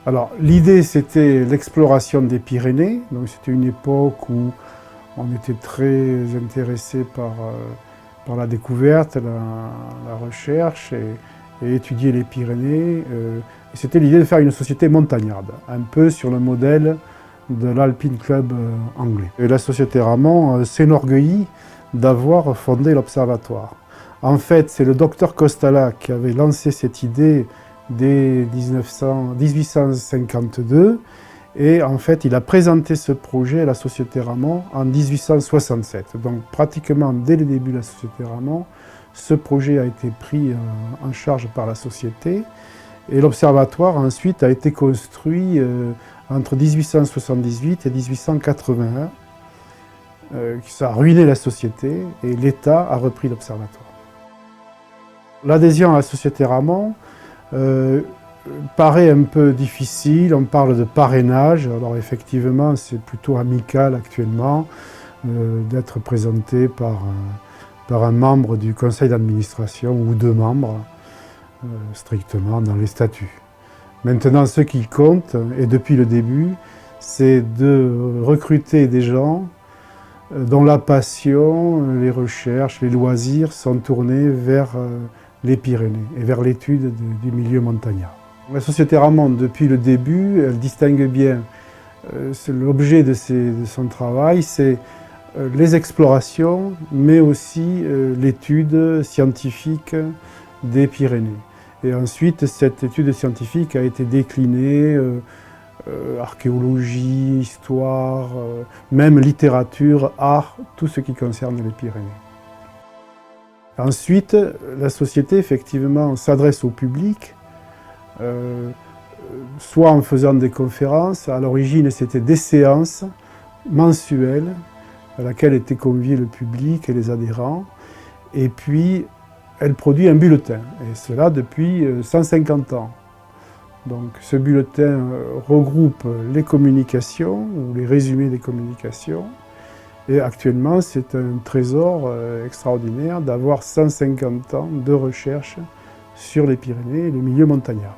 Alors, l'idée, c'était l'exploration des Pyrénées. Donc, c'était une époque où on était très intéressé par la découverte, la recherche et étudier les Pyrénées. Et c'était l'idée de faire une société montagnarde, un peu sur le modèle de l'Alpine Club anglais. Et la société Ramon s'enorgueillit d'avoir fondé l'observatoire. En fait, c'est le docteur Costala qui avait lancé cette idée dès 1852 et en fait il a présenté ce projet à la Société Ramon en 1867. Donc pratiquement dès le début de la Société Ramon, ce projet a été pris en charge par la Société et l'observatoire ensuite a été construit entre 1878 et 1881. Ça a ruiné la Société et l'État a repris l'observatoire. L'adhésion à la Société Ramon paraît un peu difficile, on parle de parrainage, alors effectivement c'est plutôt amical actuellement d'être présenté par un membre du conseil d'administration ou deux membres strictement dans les statuts. Maintenant ce qui compte, et depuis le début, c'est de recruter des gens dont la passion, les recherches, les loisirs sont tournés vers les Pyrénées et vers l'étude du milieu montagnard. La Société Ramon, depuis le début, elle distingue bien l'objet de son travail, c'est les explorations, mais aussi l'étude scientifique des Pyrénées. Et ensuite, cette étude scientifique a été déclinée archéologie, histoire, même littérature, art, tout ce qui concerne les Pyrénées. Ensuite, la société, effectivement, s'adresse au public, soit en faisant des conférences. À l'origine, c'était des séances mensuelles à laquelle était convié le public et les adhérents. Et puis, elle produit un bulletin, et cela depuis 150 ans. Donc, ce bulletin regroupe les communications, ou les résumés des communications. Et actuellement, c'est un trésor extraordinaire d'avoir 150 ans de recherche sur les Pyrénées et le milieu montagnard.